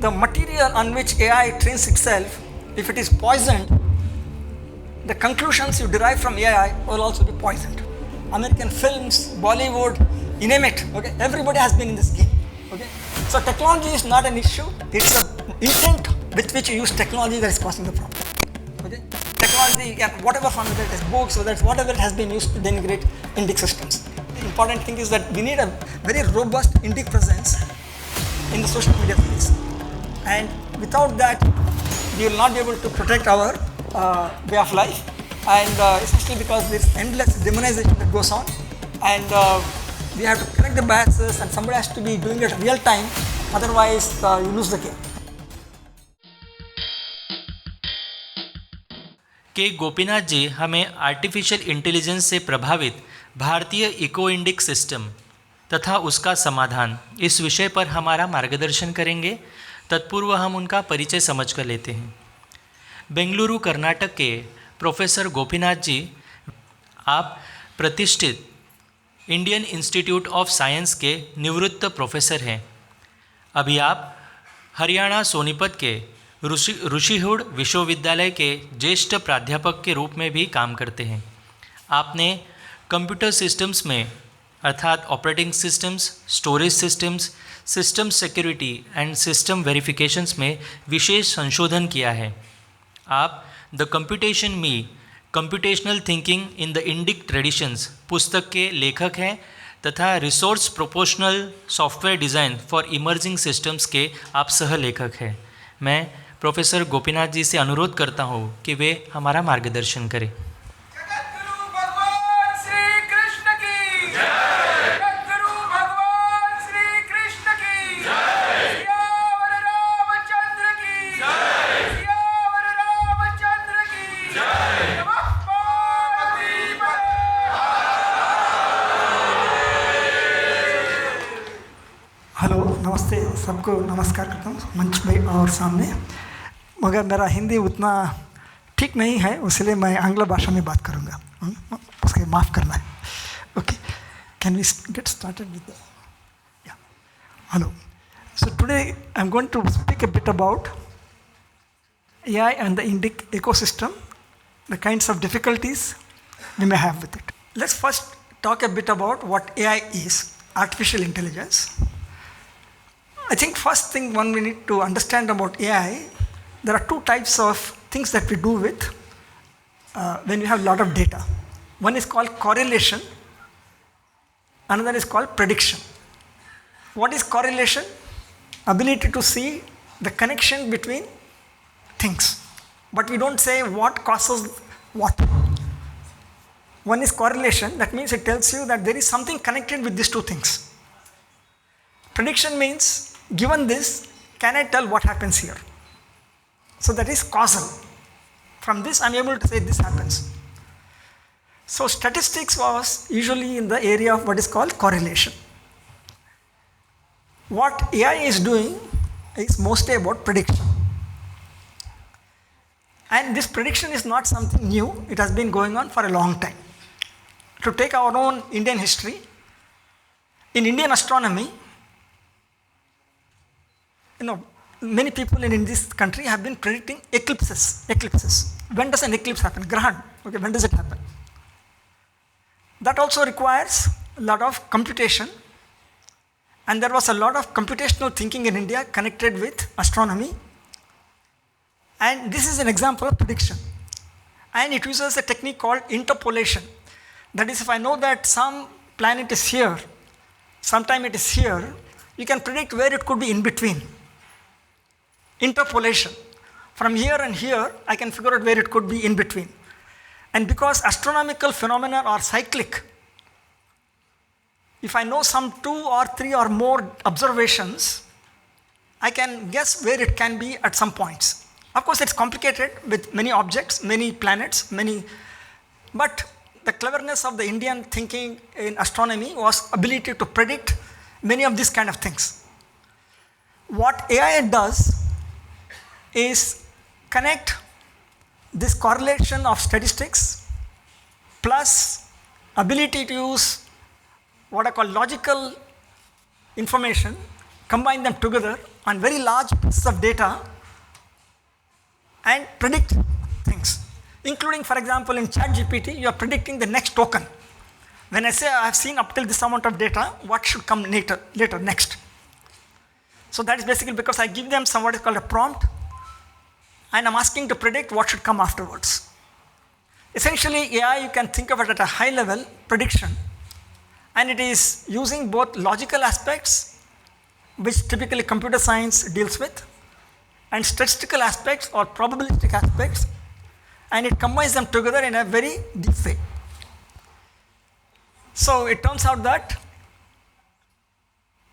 the material on which AI trains itself, if it is poisoned, the conclusions you derive from AI will also be poisoned. American films, Bollywood, you name it, okay? Everybody has been in this game, okay? So technology is not an issue, it's the intent with which you use technology that is causing the problem, okay? Technology, whatever form, whether it is books, whether it's whatever it has been used to denigrate Indic systems. The important thing is that we need a very robust Indic presence in the social media space. And without that, we will not be able to protect our way of life. And especially because there is endless demonization that goes on. And we have to correct the biases, and somebody has to be doing it real time, otherwise you lose the game. के गोपीनाथ जी हमें artificial intelligence से प्रभावित भारतीय eco Indic system तथा उसका समाधान इस विषय पर हमारा मार्गदर्शन करेंगे। तत्पूर्व हम उनका परिचय समझ कर लेते हैं। बेंगलुरु कर्नाटक के प्रोफेसर गोपीनाथ जी, आप प्रतिष्ठित इंडियन इंस्टीट्यूट ऑफ साइंस के निवृत्त प्रोफेसर हैं। अभी आप हरियाणा सोनीपत के ऋषिहुड विश्वविद्यालय के ज्येष्ठ प्राध्यापक के रूप में भी काम करते हैं। आपने कंप्यूटर सिस्टम्स में अर्थात operating systems, storage systems, system security and system verifications में विशेष संशोधन किया है। आप the computation me computational thinking in the Indic traditions पुस्तक के लेखक हैं तथा resource proportional software design for emerging systems के आप सह लेखक हैं। मैं प्रोफेसर गोपीनाथ जी से अनुरोध करता हूँ कि वे हमारा मार्गदर्शन करें। हेलो, नमस्ते, सबको नमस्कार करता हूँ मंच में और सामने। मगर मेरा हिंदी उतना ठीक नहीं है, इसलिए मैं आंग्ल भाषा में बात करूँगा, उसके माफ़ करना है। Okay, can we get started with the hello. So today I am going to speak a bit about AI and the Indic ecosystem, the kinds of difficulties we may have with it. Let's first talk a bit about what AI is, artificial intelligence. I think first thing one we need to understand about AI, there are two types of things that we do with when we have a lot of data. One is called correlation, another is called prediction. What is correlation? Ability to see the connection between things, but we don't say what causes what. One is correlation, that means it tells you that there is something connected with these two things. Prediction means, given this, can I tell what happens here? So that is causal. From this I am able to say this happens. So statistics was usually in the area of what is called correlation. What AI is doing is mostly about prediction. And this prediction is not something new, it has been going on for a long time. To take our own Indian history, in Indian astronomy, many people in this country have been predicting eclipses. When does an eclipse happen? Grahan. Okay, when does it happen? That also requires a lot of computation, and there was a lot of computational thinking in India connected with astronomy. And this is an example of prediction. And it uses a technique called interpolation. That is, if I know that some planet is here, sometime it is here, you can predict where it could be in between. Interpolation. From here and here, I can figure out where it could be in between. And because astronomical phenomena are cyclic, if I know some 2 or 3 or more observations, I can guess where it can be at some points. Of course, it's complicated with many objects, many planets, but the cleverness of the Indian thinking in astronomy was ability to predict many of these kind of things. What AI does is connect this correlation of statistics plus ability to use what I call logical information combine them together on very large pieces of data and predict things. Including, for example, in ChatGPT, you are predicting the next token. When I say I have seen up till this amount of data, what should come later next? So that is basically because I give them what is called a prompt, and I'm asking to predict what should come afterwards. Essentially, AI, you can think of it at a high level prediction, and it is using both logical aspects, which typically computer science deals with, and statistical aspects or probabilistic aspects, and it combines them together in a very deep way. So it turns out that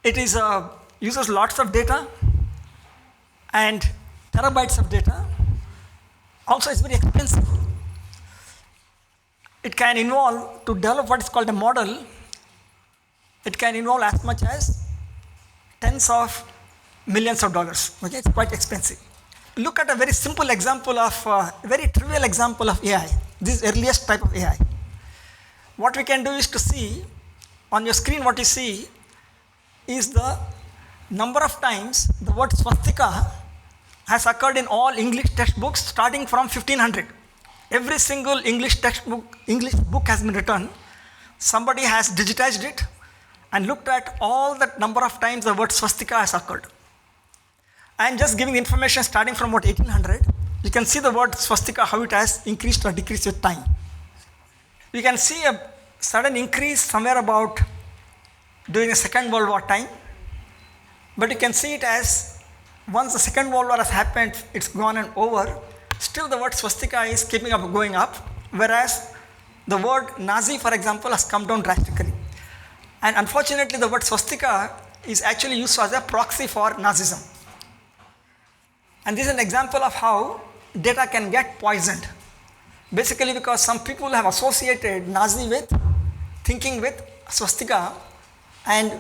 it is uses lots of data and terabytes of data. Also, it's very expensive. It can involve, to develop what is called a model, it can involve as much as tens of millions of dollars. Okay, it's quite expensive. Look at a very simple example of, very trivial example of AI, this earliest type of AI. What we can do is to see, on your screen what you see is the number of times the word swastika has occurred in all English textbooks starting from 1500. Every single English book has been written. Somebody has digitized it and looked at all the number of times the word swastika has occurred. I am just giving information starting from about 1800. You can see the word swastika, how it has increased or decreased with time. You can see a sudden increase somewhere about during the Second World War time. But you can see it as once the Second World War has happened, it's gone and over. Still the word swastika is keeping up going up, whereas the word Nazi, for example, has come down drastically. And unfortunately, the word swastika is actually used as a proxy for Nazism. And this is an example of how data can get poisoned. Basically because some people have associated Nazi with thinking with swastika, and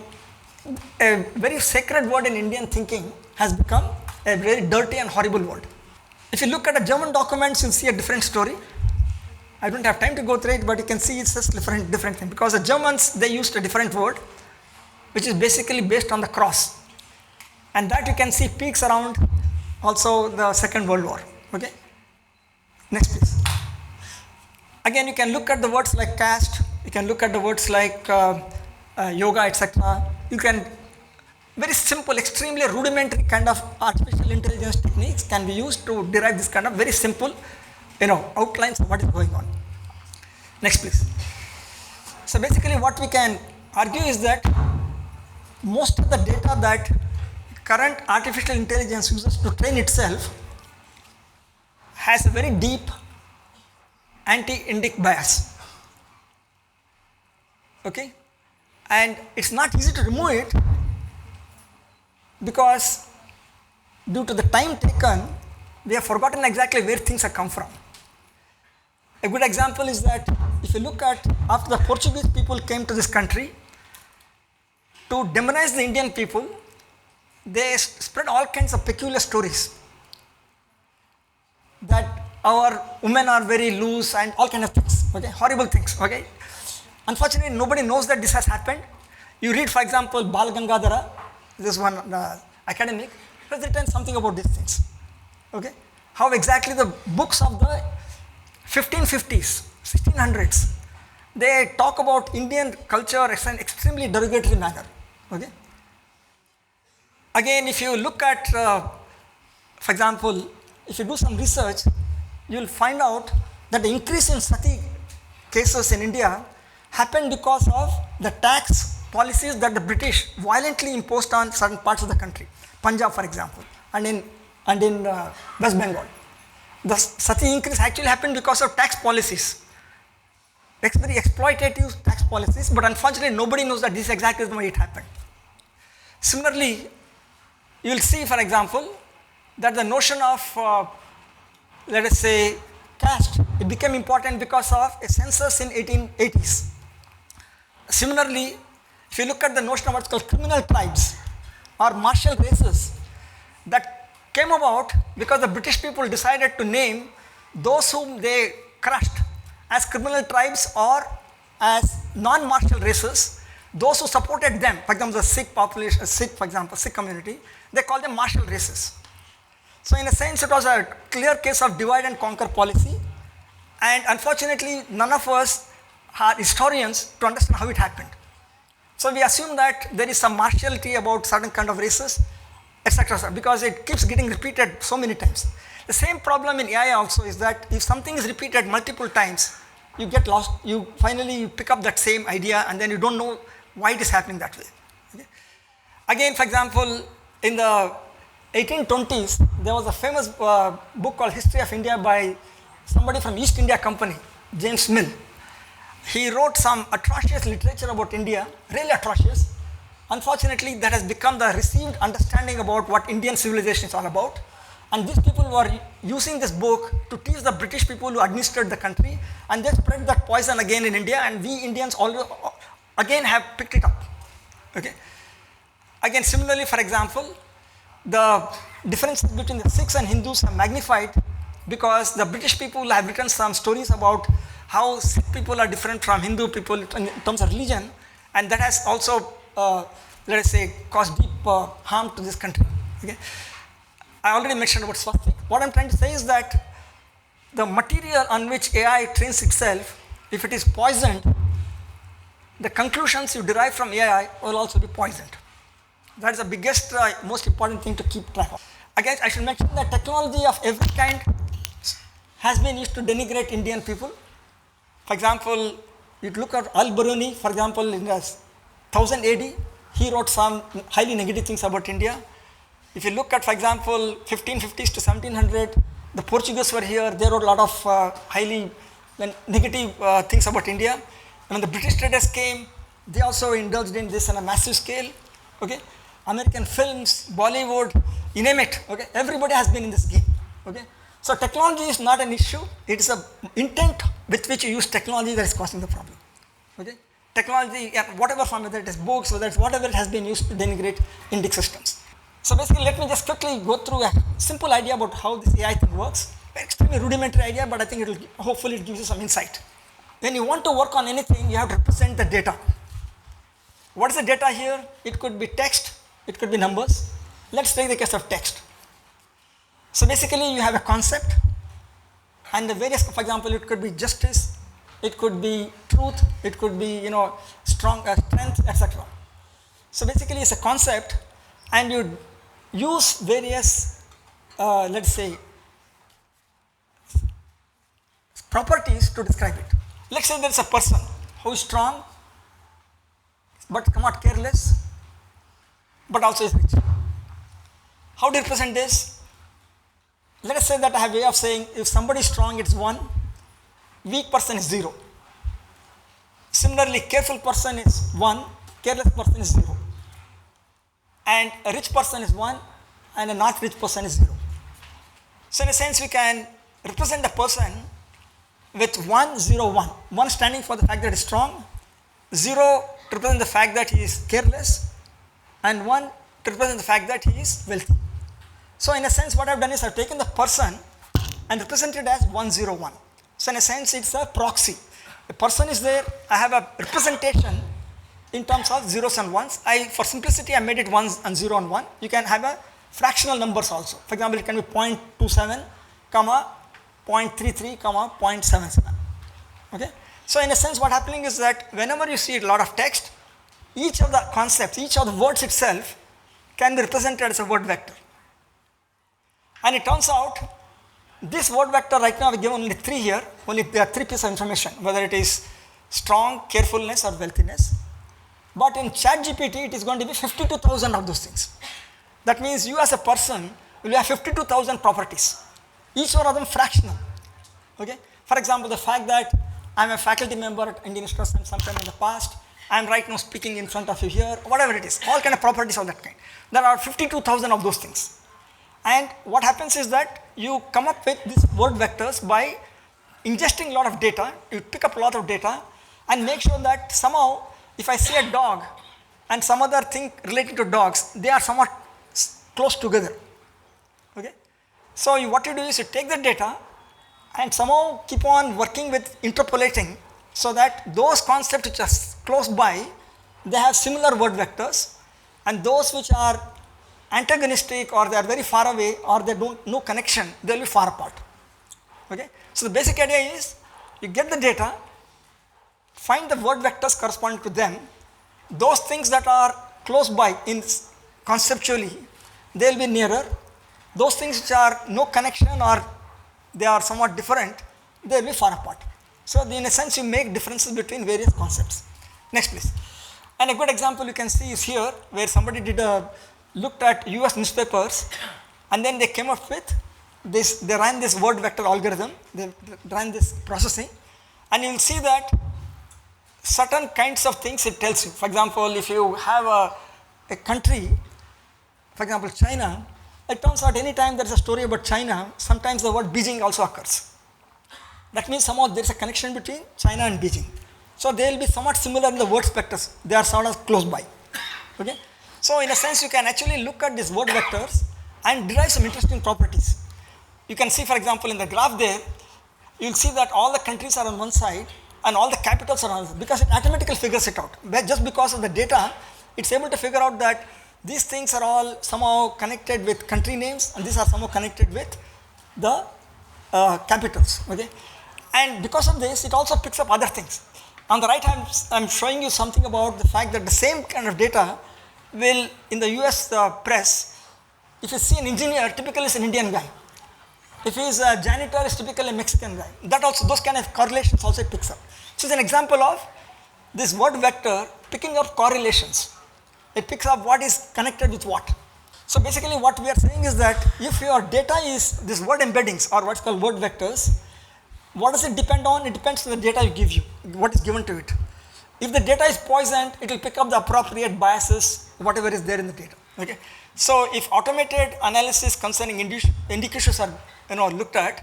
a very sacred word in Indian thinking has become a very dirty and horrible word. If you look at the German documents, you'll see a different story. I don't have time to go through it, but you can see it's just different thing. Because the Germans, they used a different word, which is basically based on the cross. And that you can see peaks around also the Second World War. Okay? Next please. Again, you can look at the words like caste, you can look at the words like yoga, etc. You can, very simple, extremely rudimentary kind of artificial intelligence techniques can be used to derive this kind of very simple, outlines of what is going on. Next please. So basically what we can argue is that most of the data that current artificial intelligence uses to train itself has a very deep anti-indic bias. Okay? And it's not easy to remove it because due to the time taken, we have forgotten exactly where things have come from. A good example is that if you look at after the Portuguese people came to this country, to demonize the Indian people, they spread all kinds of peculiar stories that our women are very loose and all kinds of things, okay, horrible things, okay. Unfortunately, nobody knows that this has happened. You read, for example, Bal Gangadhara, this one academic, has written something about these things, okay. How exactly the books of the 1550s, 1600s, they talk about Indian culture in an extremely derogatory manner, okay. Again, if you look at, for example, if you do some research, you will find out that the increase in sati cases in India happened because of the tax policies that the British violently imposed on certain parts of the country, Punjab for example, and in West Bengal. The sati increase actually happened because of tax policies, very exploitative tax policies, but unfortunately nobody knows that this is exactly the way it happened. Similarly, you will see, for example, that the notion of, let us say, caste, it became important because of a census in 1880s. Similarly, if you look at the notion of what's called criminal tribes or martial races, that came about because the British people decided to name those whom they crushed as criminal tribes or as non-martial races those who supported them, for example, the Sikh population, Sikh community, they call them martial races. So in a sense, it was a clear case of divide and conquer policy, and unfortunately, none of us are historians to understand how it happened. So we assume that there is some partiality about certain kind of races, etc., because it keeps getting repeated so many times. The same problem in AI also is that if something is repeated multiple times, you get lost, you finally pick up that same idea and then you don't know why it is happening that way. Okay? Again, for example, in the 1820s, there was a famous book called History of India by somebody from East India Company, James Mill. He wrote some atrocious literature about India, really atrocious. Unfortunately, that has become the received understanding about what Indian civilization is all about. And these people were using this book to teach the British people who administered the country, and they spread that poison again in India, and we Indians again have picked it up. Okay. Again, similarly, for example, the differences between the Sikhs and Hindus are magnified because the British people have written some stories about how Sikh people are different from Hindu people in terms of religion, and that has also, let us say, caused deep harm to this country. Okay? I already mentioned about swastik. What I'm trying to say is that the material on which AI trains itself, if it is poisoned, the conclusions you derive from AI will also be poisoned. That is the biggest, most important thing to keep track of. Again, I should mention that technology of every kind has been used to denigrate Indian people. For example, you look at Al-Biruni, for example, in 1000 AD, he wrote some highly negative things about India. If you look at, for example, 1550s to 1700, the Portuguese were here, they wrote a lot of highly negative things about India. And when the British traders came, they also indulged in this on a massive scale. Okay? American films, Bollywood, you name it. Okay? Everybody has been in this game. Okay? So technology is not an issue, it is an intent with which you use technology that is causing the problem. Okay? Technology, whatever form, whether it is books, whether it's whatever it has been used to denigrate Indic systems. So basically, let me just quickly go through a simple idea about how this AI thing works. Extremely rudimentary idea, but I think hopefully it gives you some insight. When you want to work on anything, you have to represent the data. What is the data here? It could be text, it could be numbers. Let's take the case of text. So basically, you have a concept, and the various, for example, it could be justice, it could be truth, it could be, strength, etc. So basically, it's a concept, and you use various, let's say, properties to describe it. Let's say there is a person who is strong, but somewhat careless, but also is rich. How do you represent this? Let us say that I have a way of saying if somebody is strong, it's 1, weak person is 0. Similarly, careful person is 1, careless person is 0. And a rich person is 1, and a not rich person is 0. So in a sense, we can represent a person with 1, 0, 1. 1 standing for the fact that he is strong, 0 to represent the fact that he is careless, and 1 to represent the fact that he is wealthy. So in a sense, what I have done is I have taken the person and represented as 101. So in a sense, it's a proxy. A person is there, I have a representation in terms of zeros and ones. For simplicity, I made it 1 and 0 and 1. You can have a fractional numbers also. For example, it can be 0.27, comma, 0.33, comma, 0.77. Okay? So in a sense, what's happening is that whenever you see a lot of text, each of the concepts, each of the words itself can be represented as a word vector. And it turns out, this word vector right now we give only 3 here, only there are 3 pieces of information, whether it is strong, carefulness or wealthiness. But in ChatGPT, it is going to be 52,000 of those things. That means you as a person will have 52,000 properties, each one of them fractional. Okay? For example, the fact that I am a faculty member at Indian Eco-Indic System sometime in the past, I am right now speaking in front of you here, whatever it is, all kind of properties of that kind. There are 52,000 of those things. And what happens is that you come up with these word vectors by ingesting a lot of data, you pick up a lot of data and make sure that somehow if I see a dog and some other thing related to dogs, they are somewhat close together. Okay? So what you do is you take the data and somehow keep on working with interpolating so that those concepts which are close by, they have similar word vectors, and those which are antagonistic or they are very far away or they don't no connection, they will be far apart. Okay? So the basic idea is you get the data, find the word vectors corresponding to them, those things that are close by in conceptually, they will be nearer. Those things which are no connection or they are somewhat different, they will be far apart. So in a sense you make differences between various concepts. Next please. And a good example you can see is here where somebody looked at US newspapers and then they came up with this, they ran this word vector algorithm, they ran this processing, and you will see that certain kinds of things it tells you. For example, if you have a country, for example China, it turns out any time there is a story about China, sometimes the word Beijing also occurs. That means somehow there is a connection between China and Beijing. So they will be somewhat similar in the word specters, they are sort of close by. Okay? So in a sense you can actually look at these word vectors and derive some interesting properties. You can see for example in the graph there, you will see that all the countries are on one side and all the capitals are on the other, because it automatically figures it out. But just because of the data, it's able to figure out that these things are all somehow connected with country names and these are somehow connected with the capitals. Okay? And because of this, it also picks up other things. On the right hand, I'm showing you something about the fact that the same kind of data will, in the US press, if you see an engineer, typically is an Indian guy. If he is a janitor, it's typically a Mexican guy. That also, those kind of correlations also it picks up. So it's an example of this word vector picking up correlations. It picks up what is connected with what. So basically what we are saying is that if your data is this word embeddings or what's called word vectors, what does it depend on? It depends on the data you give you, what is given to it. If the data is poisoned, it will pick up the appropriate biases, whatever is there in the data. Okay? So if automated analysis concerning indications are looked at,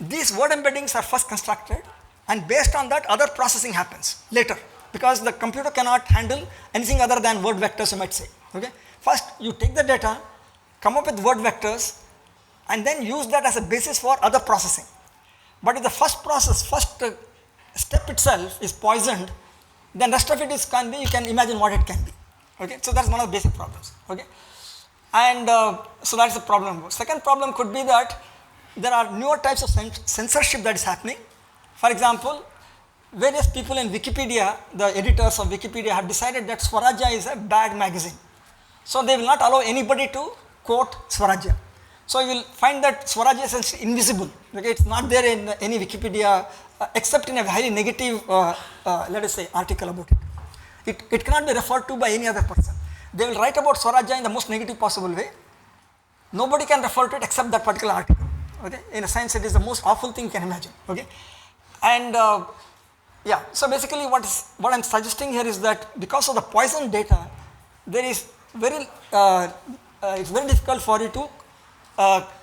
these word embeddings are first constructed and based on that other processing happens later, because the computer cannot handle anything other than word vectors, you might say. Okay? First you take the data, come up with word vectors and then use that as a basis for other processing. But if the first step itself is poisoned, then rest of it can be, you can imagine what it can be. Okay? So that's one of the basic problems. Okay? And so that's the problem. Second problem could be that there are newer types of censorship that is happening. For example, various people in Wikipedia, the editors of Wikipedia have decided that Swarajya is a bad magazine. So they will not allow anybody to quote Swarajya. So you will find that Swarajya is essentially invisible. Okay? It's not there in any Wikipedia except in a highly negative, let us say, article about it. It cannot be referred to by any other person. They will write about Swarajya in the most negative possible way. Nobody can refer to it except that particular article. Okay? In a sense, it is the most awful thing you can imagine. Okay? And yeah, so basically what I'm suggesting here is that because of the poison data, there is it's very difficult for you to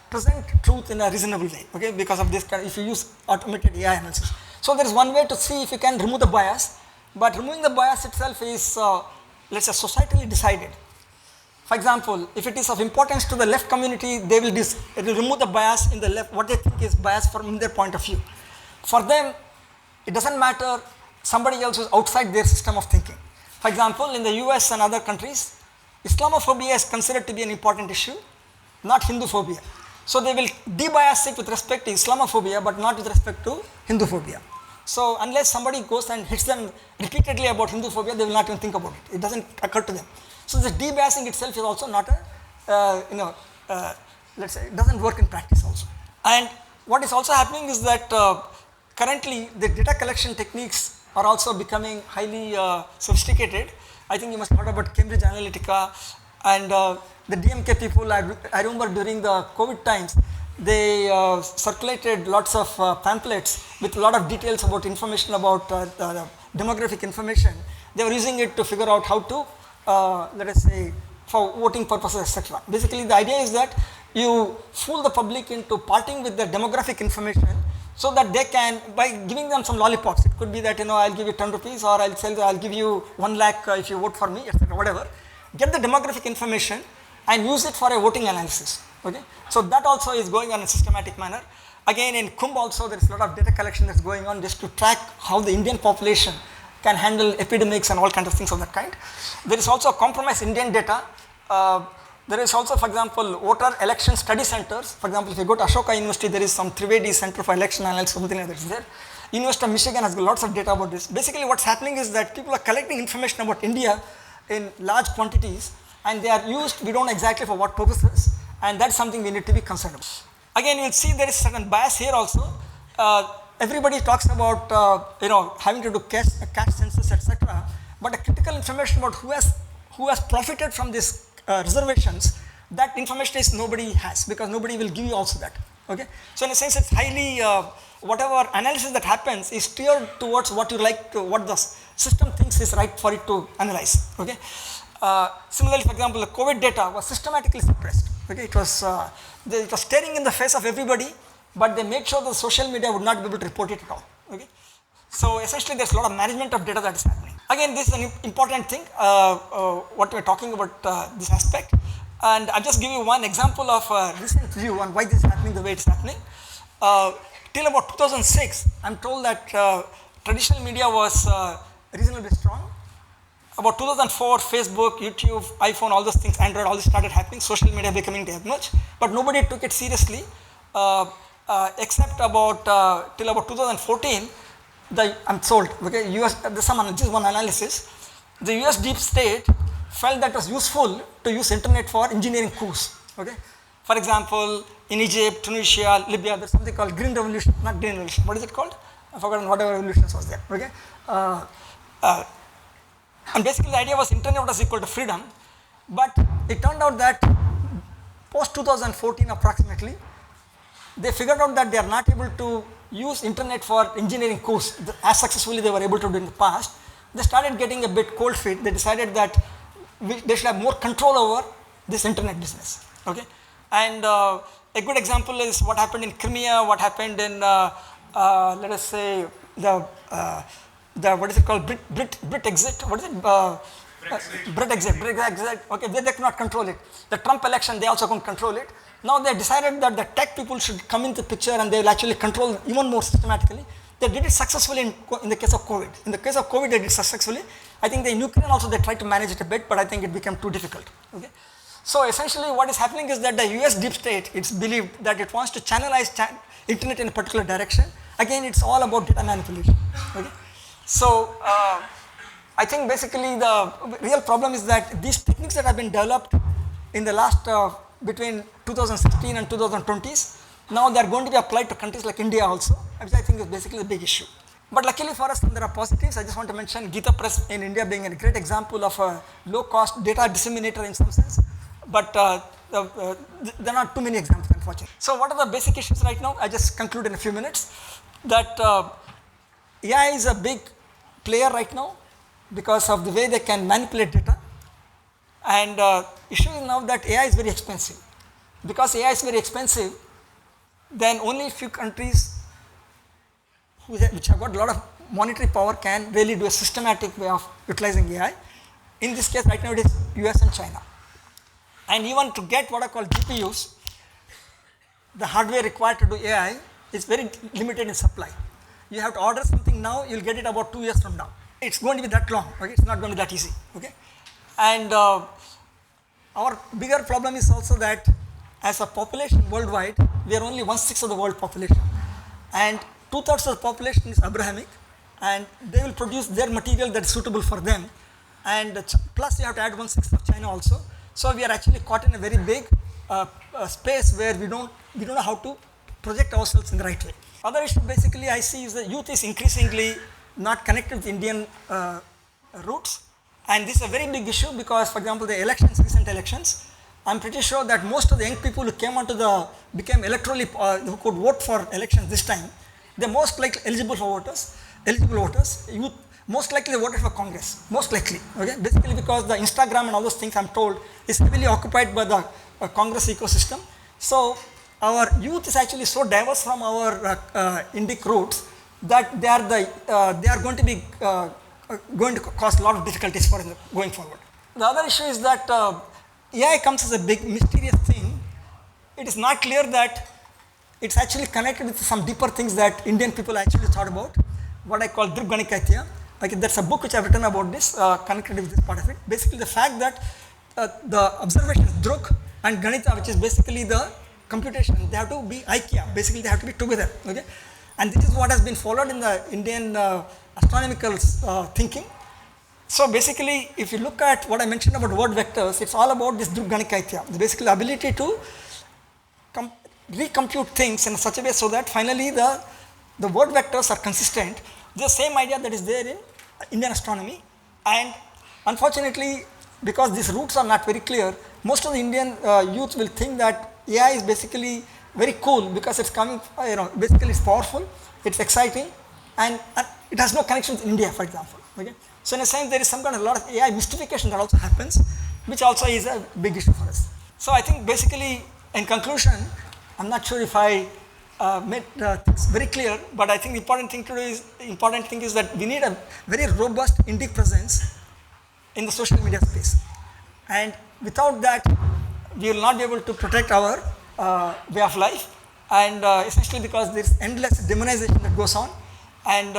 present truth in a reasonable way, okay, because of this kind, if you use automated AI analysis. So there is one way to see if you can remove the bias, but removing the bias itself is, let's say, societally decided. For example, if it is of importance to the left community, it will remove the bias in the left, what they think is bias from their point of view. For them, it doesn't matter somebody else who is outside their system of thinking. For example, in the US and other countries, Islamophobia is considered to be an important issue, not Hinduphobia. So they will debias it with respect to Islamophobia, but not with respect to Hinduphobia. So unless somebody goes and hits them repeatedly about Hinduphobia, they will not even think about it. It doesn't occur to them. So this debiasing itself is also not a, let's say, it doesn't work in practice also. And what is also happening is that currently the data collection techniques are also becoming highly sophisticated. I think you must have heard about Cambridge Analytica and the DMK people. I remember during the COVID times, they circulated lots of pamphlets with a lot of details about information about demographic information. They were using it to figure out how to, let us say, for voting purposes, etc. Basically, the idea is that you fool the public into parting with their demographic information so that they can, by giving them some lollipops, it could be that, I'll give you 10 rupees or I'll give you 1 lakh if you vote for me, etc., whatever. Get the demographic information and use it for a voting analysis. Okay? So that also is going on in a systematic manner. Again, in Kumbh also there is a lot of data collection that's going on just to track how the Indian population can handle epidemics and all kinds of things of that kind. There is also compromised Indian data. There is also, for example, voter election study centers. For example, if you go to Ashoka University, there is some Trivedi Center for Election Analysis, something like that is there. University of Michigan has got lots of data about this. Basically, what's happening is that people are collecting information about India in large quantities, and they are used, we don't know exactly for what purposes, and that's something we need to be concerned about. Again, you'll see there is certain bias here also. Everybody talks about having to do cash census, etc. But the critical information about who has profited from these reservations, that information is nobody has, because nobody will give you also that. Okay, so in a sense, it's highly whatever analysis that happens is steered towards what you like to, what the system thinks is right for it to analyze. Okay. Similarly, for example, the COVID data was systematically suppressed. Okay, it was staring in the face of everybody, but they made sure that social media would not be able to report it at all. Okay, so essentially, there's a lot of management of data that is happening. Again, this is an important thing. What we're talking about this aspect, and I'll just give you one example of a recent view on why this is happening the way it's happening. Till about 2006, I'm told that traditional media was reasonably strong. About 2004, Facebook, YouTube, iPhone, all those things, Android, all this started happening, social media becoming that much, but nobody took it seriously, except about till about 2014, I'm told, okay, just one analysis, the US deep state felt that it was useful to use internet for engineering coups, okay. For example, in Egypt, Tunisia, Libya, there's something called Green Revolution, not Green Revolution, what is it called? I've forgotten whatever revolutions was there, okay. And basically the idea was internet was equal to freedom, but it turned out that post 2014 approximately, they figured out that they are not able to use internet for engineering coups as successfully they were able to do in the past. They started getting a bit cold feet. They decided that they should have more control over this internet business. Okay, and a good example is what happened in Crimea, what happened in let us say the what is it called, Brit exit, what is it? Brit exit. Okay, they could not control it. The Trump election, they also couldn't control it. Now they decided that the tech people should come into the picture and they will actually control even more systematically. They did it successfully in the case of COVID. In the case of COVID, they did successfully. I think in Ukraine also they tried to manage it a bit, but I think it became too difficult. Okay, so essentially what is happening is that the US deep state, it's believed that it wants to channelize internet in a particular direction. Again, it's all about data manipulation. Okay. So, I think basically the real problem is that these techniques that have been developed in the last between 2016 and 2020s, now they are going to be applied to countries like India also, which I think is basically the big issue. But luckily for us, there are positives. I just want to mention Gita Press in India being a great example of a low-cost data disseminator in some sense, but there are not too many examples, unfortunately. So, what are the basic issues right now? I just conclude in a few minutes that AI is a big player right now because of the way they can manipulate data, and issue is now that AI is very expensive. Because AI is very expensive, then only a few countries which have got a lot of monetary power can really do a systematic way of utilizing AI. In this case right now it is US and China, and even to get what are called GPUs, the hardware required to do AI is very limited in supply. You have to order something now, you'll get it about 2 years from now. It's going to be that long, okay? It's not going to be that easy, okay? And our bigger problem is also that as a population worldwide, we are only 1/6 of the world population. And 2/3 of the population is Abrahamic, and they will produce their material that is suitable for them. And plus you have to add 1/6 of China also. So we are actually caught in a very big space where we don't know how to project ourselves in the right way. Other issue basically I see is the youth is increasingly not connected with Indian roots, and this is a very big issue because, for example, the recent elections, I'm pretty sure that most of the young people who came onto became electorally, who could vote for elections this time, they're most likely eligible voters, youth, most likely they voted for Congress, most likely, okay, basically because the Instagram and all those things I'm told is heavily occupied by the Congress ecosystem. So, our youth is actually so diverse from our Indic roots that they are going to be going to cause a lot of difficulties for going forward. The other issue is that AI comes as a big mysterious thing. It is not clear that it's actually connected with some deeper things that Indian people actually thought about, what I call Drupganikatya. Okay, that's a book which I've written about this, connected with this part of it. Basically, the fact that the observations Druk and Ganita, which is basically the computation, they have to be IKEA. Basically, they have to be together. Okay, and this is what has been followed in the Indian astronomical thinking. So basically, if you look at what I mentioned about word vectors, it's all about this Druk Ganikaitya, the basically ability to recompute things in such a way so that finally the word vectors are consistent. The same idea that is there in Indian astronomy, and unfortunately, because these roots are not very clear, most of the Indian youth will think that AI is basically very cool because it's coming, basically it's powerful, it's exciting, and it has no connection with India, for example. Okay? So in a sense, there is some kind of a lot of AI mystification that also happens, which also is a big issue for us. So I think basically, in conclusion, I'm not sure if I made things very clear, but I think the important thing is that we need a very robust Indic presence in the social media space, and without that, we will not be able to protect our way of life, and essentially because there is endless demonization that goes on, and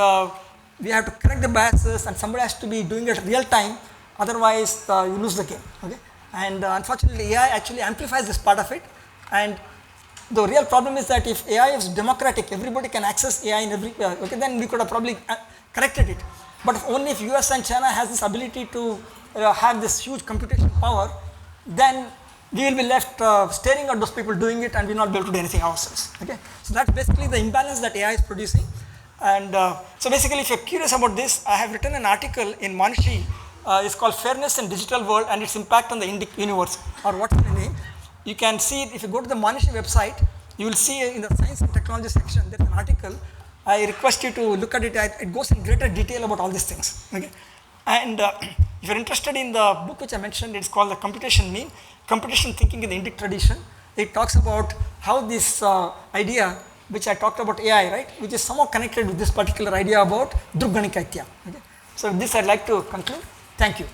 we have to correct the biases, and somebody has to be doing it real time, otherwise you lose the game. Okay, and unfortunately, AI actually amplifies this part of it, and the real problem is that if AI is democratic, everybody can access AI in every, okay, then we could have probably corrected it. But only if US and China has this ability to have this huge computation power, then we will be left staring at those people doing it, and we will not be able to do anything ourselves. Okay? So that's basically the imbalance that AI is producing. And so basically, if you're curious about this, I have written an article in Manishi. It's called Fairness in Digital World and Its Impact on the Indic Universe, or what's the name. You can see it if you go to the Manishi website, you will see in the Science and Technology section, there's an article. I request you to look at it. It goes in greater detail about all these things. Okay? And if you're interested in the book which I mentioned, it's called The Computation Mean, Computation Thinking in the Indic Tradition. It talks about how this idea, which I talked about AI, right, which is somehow connected with this particular idea about Druk Ganikaitya. Okay? So with this, I'd like to conclude. Thank you.